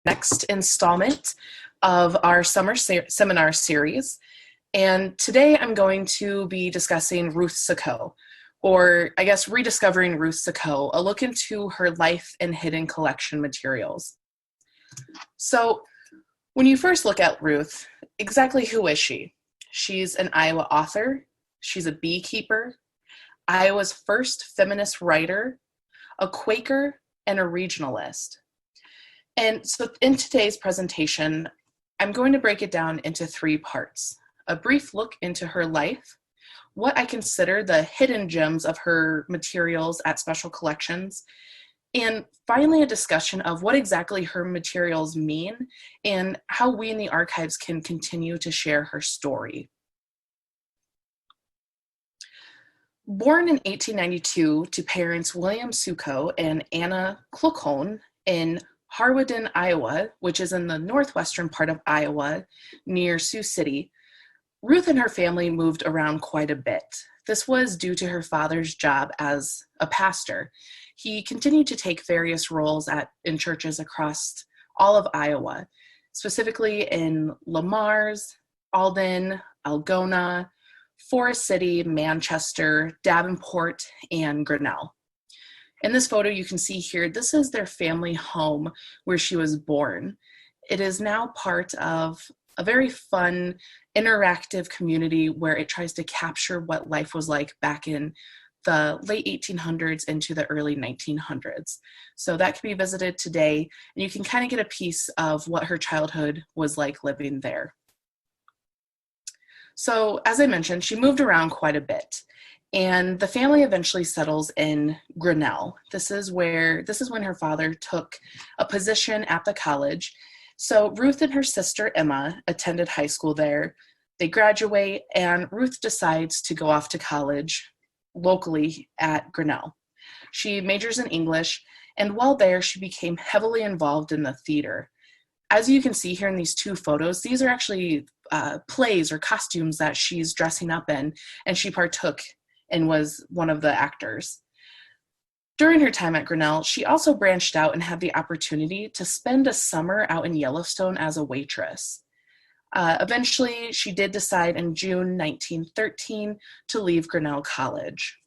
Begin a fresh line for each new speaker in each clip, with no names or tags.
next installment of our summer seminar series. And today I'm going to be discussing Ruth Suckow, or I guess Rediscovering Ruth Suckow, a look into her life and hidden collection materials. So when you first look at Ruth, exactly who is she? She's an Iowa author, she's a beekeeper, Iowa's first feminist writer, a Quaker, and a regionalist. And so in today's presentation, I'm going to break it down into three parts. A brief look into her life, what I consider the hidden gems of her materials at special collections, and finally a discussion of what exactly her materials mean and how we in the archives can continue to share her story. Born in 1892 to parents William Suckow and Anna Kluckhohn in Riordan, Iowa, which is in the northwestern part of Iowa near Sioux City, Ruth and her family moved around quite a bit. This was due to her father's job as a pastor. He continued to take various roles in churches across all of Iowa, specifically in Lemmenes, Alden, Algona, Forest City, Manchester, Davenport, and Grinnell. In this photo you can see here, this is their family home where she was born. It is now part of a very fun, interactive community where it tries to capture what life was like back in the late 1800s into the early 1900s. So that can be visited today, and you can kind of get a piece of what her childhood was like living there. So as I mentioned, she moved around quite a bit, and the family eventually settles in Grinnell. This is when her father took a position at the college. So Ruth and her sister Emma attended high school there. They graduate, and Ruth decides to go off to college locally at Grinnell. She majors in English, and while there, she became heavily involved in the theater. As you can see here in these two photos, these are actually plays or costumes that she's dressing up in, and she partook and was one of the actors. During her time at Grinnell, she also branched out and had the opportunity to spend a summer out in Yellowstone as a waitress. Eventually, she did decide in June 1913 to leave Grinnell College.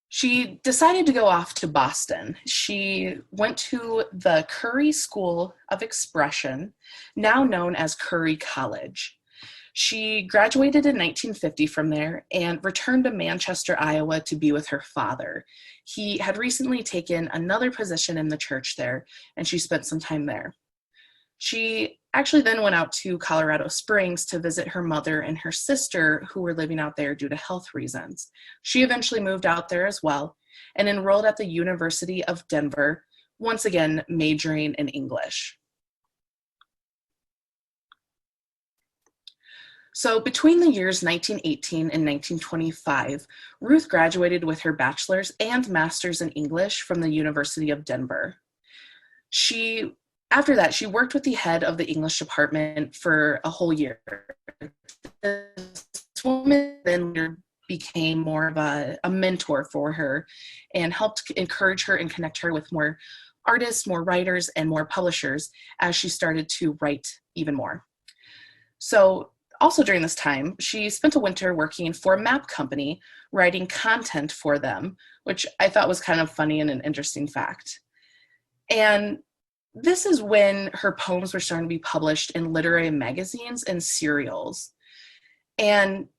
She decided to go off to Boston. She went to the Curry School of Expression, now known as Curry College. She graduated in 1950 from there and returned to Manchester, Iowa to be with her father. He had recently taken another position in the church there, and she spent some time there. She actually then went out to Colorado Springs to visit her mother and her sister who were living out there due to health reasons. She eventually moved out there as well and enrolled at the University of Denver, once again majoring in English. So between the years 1918 and 1925, Ruth graduated with her bachelor's and master's in English from the University of Denver. After that, she worked with the head of the English department for a whole year. This woman then became more of a mentor for her and helped encourage her and connect her with more artists, more writers, and more publishers as she started to write even more. So also during this time, she spent a winter working for a map company, writing content for them, which I thought was kind of funny and an interesting fact. And this is when her poems were starting to be published in literary magazines and serials. And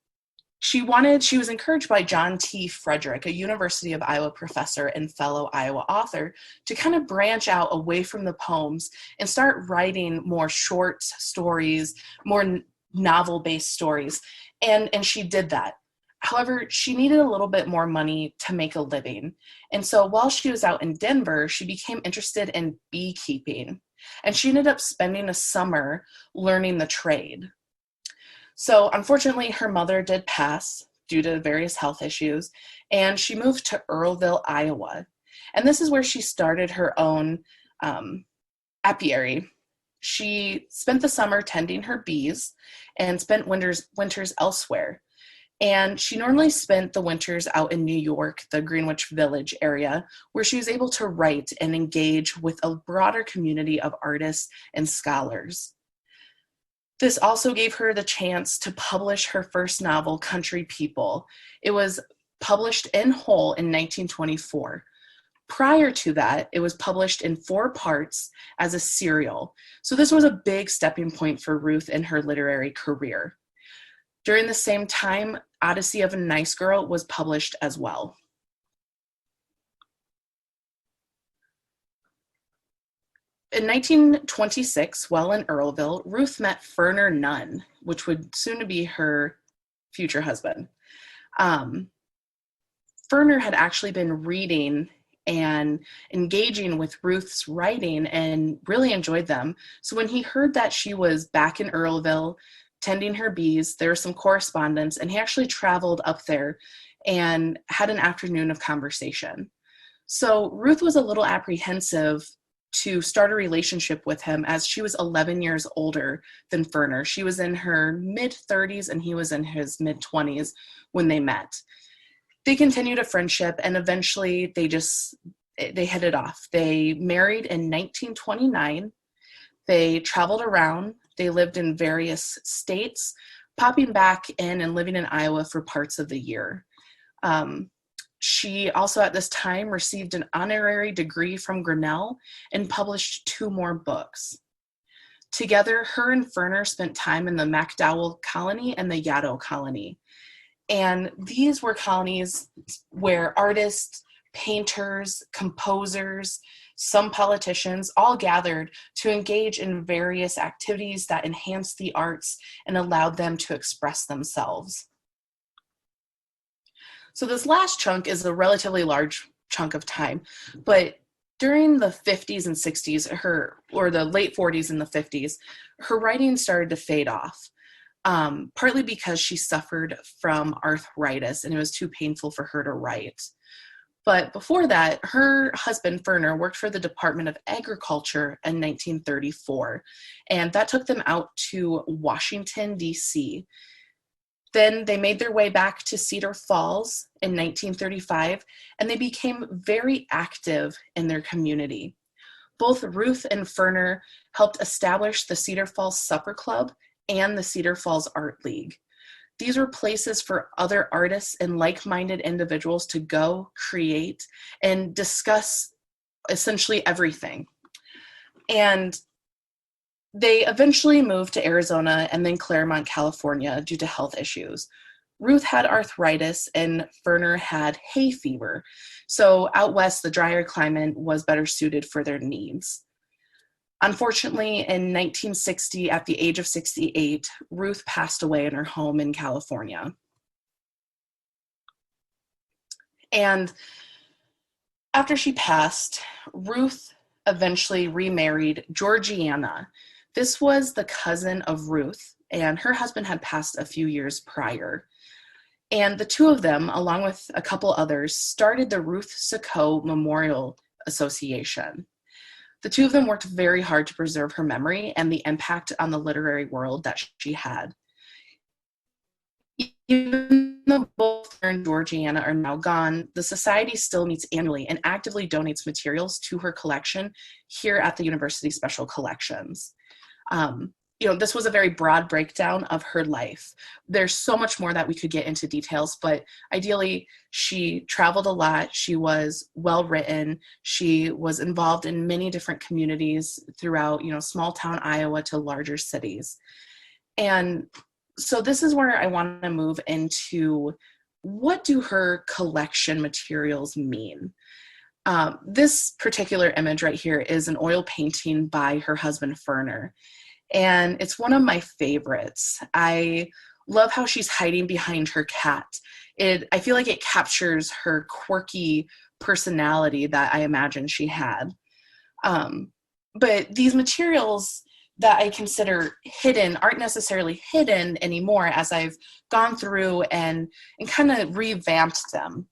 she was encouraged by John T. Frederick, a University of Iowa professor and fellow Iowa author, to kind of branch out away from the poems and start writing more short stories, more novel-based stories. And she did that. However, she needed a little bit more money to make a living. And so while she was out in Denver, she became interested in beekeeping. And she ended up spending a summer learning the trade. So unfortunately, her mother did pass due to various health issues, and she moved to Earlville, Iowa. And this is where she started her own apiary. She spent the summer tending her bees and spent winters elsewhere. And she normally spent the winters out in New York, the Greenwich Village area, where she was able to write and engage with a broader community of artists and scholars. This also gave her the chance to publish her first novel, Country People. It was published in whole in 1924. Prior to that, it was published in 4 parts as a serial. So this was a big stepping point for Ruth in her literary career. During the same time, Odyssey of a Nice Girl was published as well. In 1926, while in Earlville, Ruth met Ferner Nunn, which would soon to be her future husband. Ferner had actually been reading and engaging with Ruth's writing and really enjoyed them. So when he heard that she was back in Earlville, tending her bees, there was some correspondence, and he actually traveled up there and had an afternoon of conversation. So Ruth was a little apprehensive to start a relationship with him, as she was 11 years older than Ferner. She was in her mid-30s and he was in his mid-20s when they met. They continued a friendship, and eventually they hit it off. They married in 1929. They traveled around. They lived in various states, popping back in and living in Iowa for parts of the year. She also at this time received an honorary degree from Grinnell and published 2 more books. Together, her and Ferner spent time in the MacDowell colony and the Yaddo colony. And these were colonies where artists, painters, composers, some politicians all gathered to engage in various activities that enhanced the arts and allowed them to express themselves. So this last chunk is a relatively large chunk of time, but during the 50s and 60s, or the late 40s and the 50s, her writing started to fade off. Partly because she suffered from arthritis and it was too painful for her to write. But before that, her husband, Ferner, worked for the Department of Agriculture in 1934, and that took them out to Washington, D.C. Then they made their way back to Cedar Falls in 1935, and they became very active in their community. Both Ruth and Ferner helped establish the Cedar Falls Supper Club and the Cedar Falls Art League. These were places for other artists and like-minded individuals to go, create, and discuss essentially everything. And they eventually moved to Arizona and then Claremont, California due to health issues. Ruth had arthritis and Ferner had hay fever. So out west, the drier climate was better suited for their needs. Unfortunately, in 1960, at the age of 68, Ruth passed away in her home in California. And after she passed, Ruth eventually remarried Georgiana. This was the cousin of Ruth, and her husband had passed a few years prior. And the two of them, along with a couple others, started the Ruth Suckow Memorial Association. The two of them worked very hard to preserve her memory and the impact on the literary world that she had. Even though both her and Georgiana are now gone, the society still meets annually and actively donates materials to her collection here at the University Special Collections. This was a very broad breakdown of her life. There's so much more that we could get into details, but ideally, she traveled a lot. She was well-written. She was involved in many different communities throughout, small town Iowa to larger cities. And so this is where I want to move into, what do her collection materials mean? This particular image right here is an oil painting by her husband, Ferner. And it's one of my favorites. I love how she's hiding behind her cat. I feel like it captures her quirky personality that I imagine she had. But these materials that I consider hidden aren't necessarily hidden anymore, as I've gone through and kind of revamped them.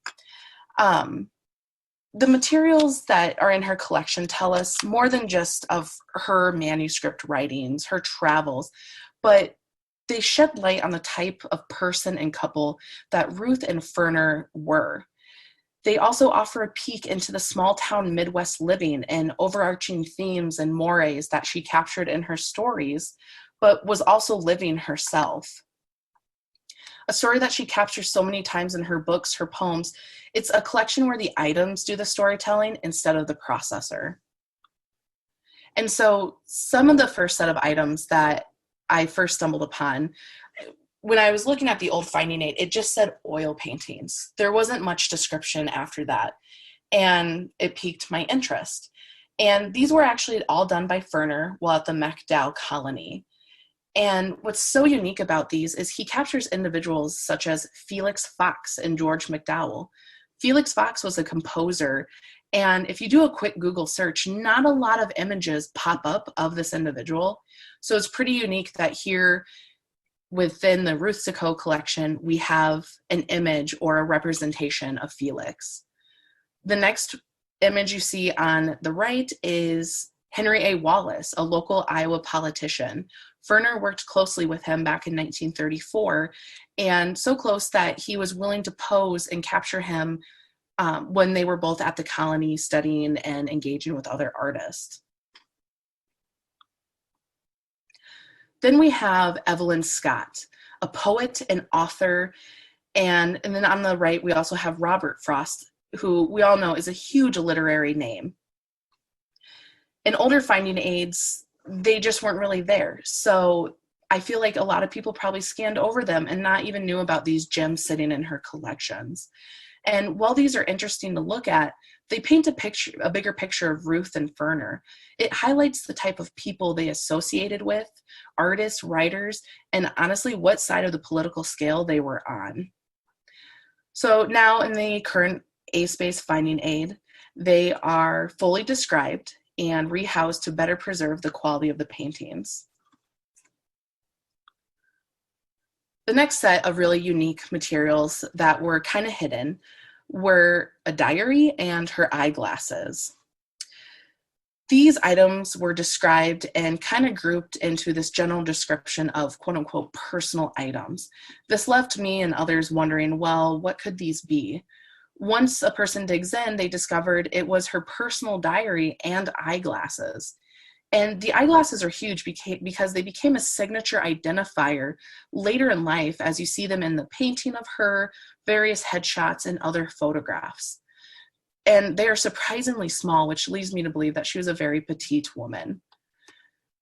The materials that are in her collection tell us more than just of her manuscript writings, her travels, but they shed light on the type of person and couple that Ruth and Ferner were. They also offer a peek into the small town Midwest living and overarching themes and mores that she captured in her stories, but was also living herself. A story that she captures so many times in her books, her poems, it's a collection where the items do the storytelling instead of the processor. And so some of the first set of items that I first stumbled upon, when I was looking at the old finding aid, it just said oil paintings. There wasn't much description after that, and it piqued my interest. And these were actually all done by Ferner while at the MacDowell colony. And what's so unique about these is he captures individuals such as Felix Fox and George MacDowell. Felix Fox was a composer, and if you do a quick Google search, not a lot of images pop up of this individual. So it's pretty unique that here within the Ruth Suckow collection, we have an image or a representation of Felix. The next image you see on the right is Henry A. Wallace, a local Iowa politician. Ferner worked closely with him back in 1934, and so close that he was willing to pose and capture him when they were both at the colony studying and engaging with other artists. Then we have Evelyn Scott, a poet and author, and then on the right we also have Robert Frost, who we all know is a huge literary name. In older finding aids, they just weren't really there. So I feel like a lot of people probably scanned over them and not even knew about these gems sitting in her collections. And while these are interesting to look at, they paint a bigger picture of Ruth and Ferner. It highlights the type of people they associated with, artists, writers, and honestly, what side of the political scale they were on. So now in the current A-Space finding aid, they are fully described and rehoused to better preserve the quality of the paintings. The next set of really unique materials that were kind of hidden were a diary and her eyeglasses. These items were described and kind of grouped into this general description of quote unquote personal items. This left me and others wondering, well, what could these be? Once a person digs in, they discovered it was her personal diary and eyeglasses. And the eyeglasses are huge because they became a signature identifier later in life as you see them in the painting of her, various headshots, and other photographs. And they are surprisingly small, which leads me to believe that she was a very petite woman.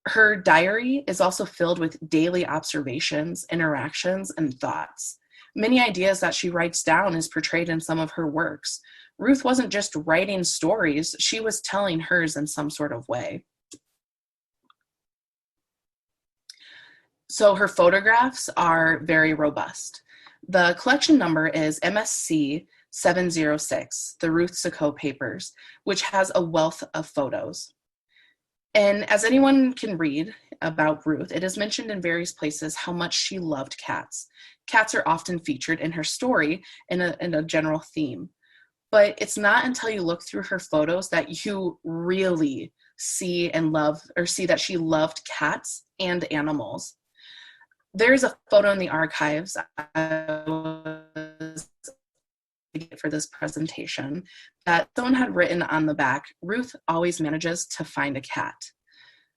Her diary is also filled with daily observations, interactions, and thoughts. Many ideas that she writes down is portrayed in some of her works. Ruth wasn't just writing stories, she was telling hers in some sort of way. So her photographs are very robust. The collection number is MSC 706, the Ruth Suckow Papers, which has a wealth of photos. And as anyone can read about Ruth, it is mentioned in various places how much she loved cats. Cats are often featured in her story in a general theme. But it's not until you look through her photos that you really see and love, or see that she loved cats and animals. There's a photo in the archives I was for this presentation that someone had written on the back, Ruth always manages to find a cat,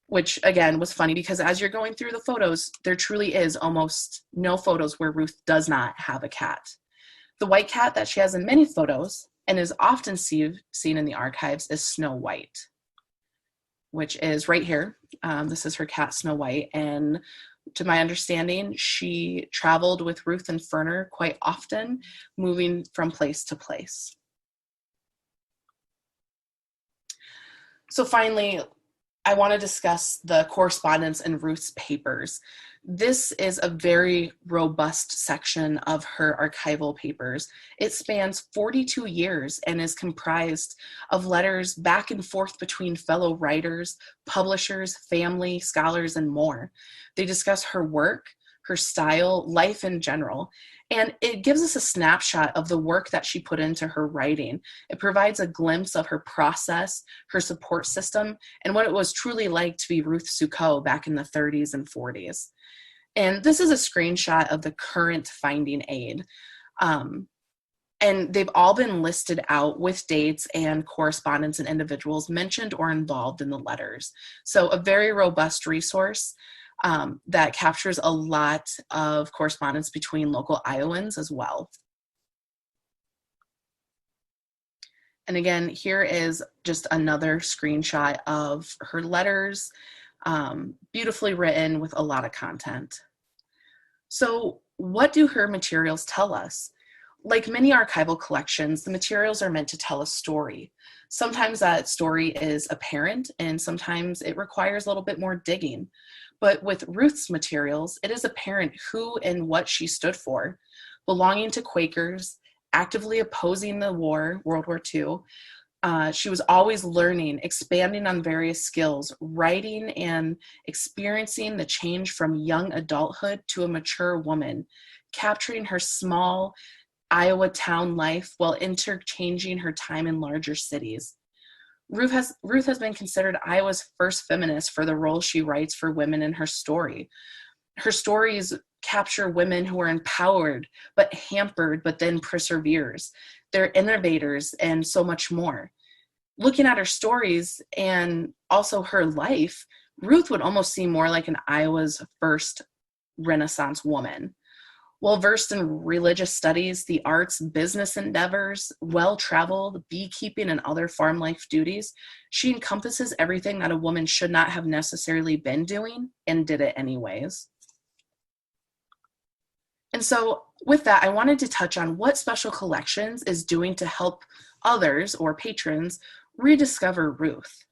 which again was funny because as you're going through the photos, there truly is almost no photos where Ruth does not have a cat. The white cat that she has in many photos and is often seen in the archives is Snow White, which is right here. This is her cat, Snow White, and to my understanding, she traveled with Ruth and Ferner quite often, moving from place to place. So finally, I want to discuss the correspondence in Ruth's papers. This is a very robust section of her archival papers. It spans 42 years and is comprised of letters back and forth between fellow writers, publishers, family, scholars, and more. They discuss her work, her style, life in general, and it gives us a snapshot of the work that she put into her writing. It provides a glimpse of her process, her support system, and what it was truly like to be Ruth Suckow back in the 30s and 40s. And this is a screenshot of the current finding aid. And they've all been listed out with dates and correspondence and individuals mentioned or involved in the letters. So a very robust resource that captures a lot of correspondence between local Iowans as well. And again, here is just another screenshot of her letters, beautifully written with a lot of content. So what do her materials tell us? Like many archival collections, the materials are meant to tell a story. Sometimes that story is apparent and sometimes it requires a little bit more digging. But with Ruth's materials, it is apparent who and what she stood for. Belonging to Quakers, actively opposing the war, World War II, she was always learning, expanding on various skills, writing and experiencing the change from young adulthood to a mature woman, capturing her small Iowa town life while interchanging her time in larger cities. Ruth has been considered Iowa's first feminist for the role she writes for women in her story. Her stories capture women who are empowered, but hampered, but then perseveres. They're innovators and so much more. Looking at her stories and also her life, Ruth would almost seem more like an Iowa's first Renaissance woman. Well versed in religious studies, the arts, business endeavors, well-traveled, beekeeping, and other farm life duties, she encompasses everything that a woman should not have necessarily been doing and did it anyways. And so with that, I wanted to touch on what Special Collections is doing to help others or patrons rediscover Ruth.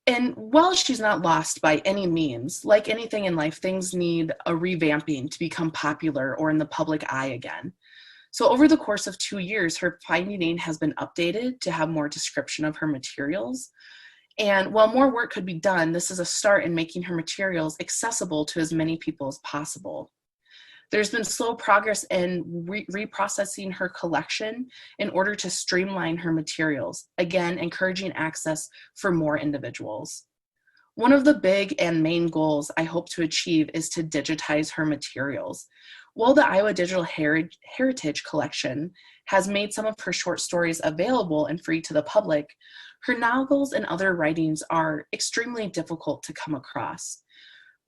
And while she's not lost by any means, like anything in life, things need a revamping to become popular or in the public eye again. So over the course of 2 years, her finding has been updated to have more description of her materials. And while more work could be done, this is a start in making her materials accessible to as many people as possible. There's been slow progress in reprocessing her collection in order to streamline her materials, again, encouraging access for more individuals. One of the big and main goals I hope to achieve is to digitize her materials. While the Iowa Digital Heritage Collection has made some of her short stories available and free to the public, her novels and other writings are extremely difficult to come across.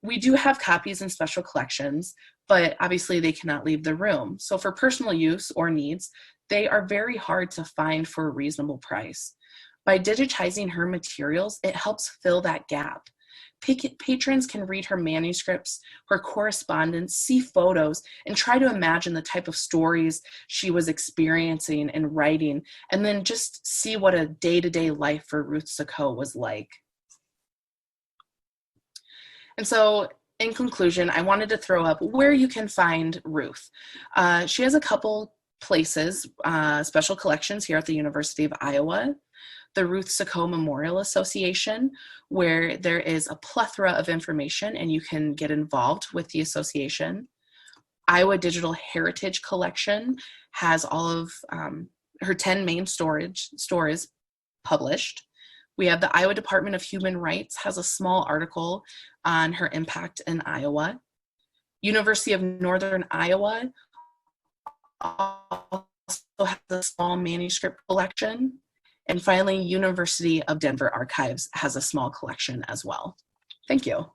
We do have copies in Special Collections, but obviously they cannot leave the room. So for personal use or needs, they are very hard to find for a reasonable price. By digitizing her materials, it helps fill that gap. Patrons can read her manuscripts, her correspondence, see photos, and try to imagine the type of stories she was experiencing and writing, and then just see what a day-to-day life for Ruth Suckow was like. And so in conclusion, I wanted to throw up where you can find Ruth. She has a couple places, Special Collections here at the University of Iowa, the Ruth Suckow Memorial Association, where there is a plethora of information and you can get involved with the association. Iowa Digital Heritage Collection has all of her 10 main stores published. We have the Iowa Department of Human Rights has a small article on her impact in Iowa. University of Northern Iowa also has a small manuscript collection. And finally, University of Denver Archives has a small collection as well. Thank you.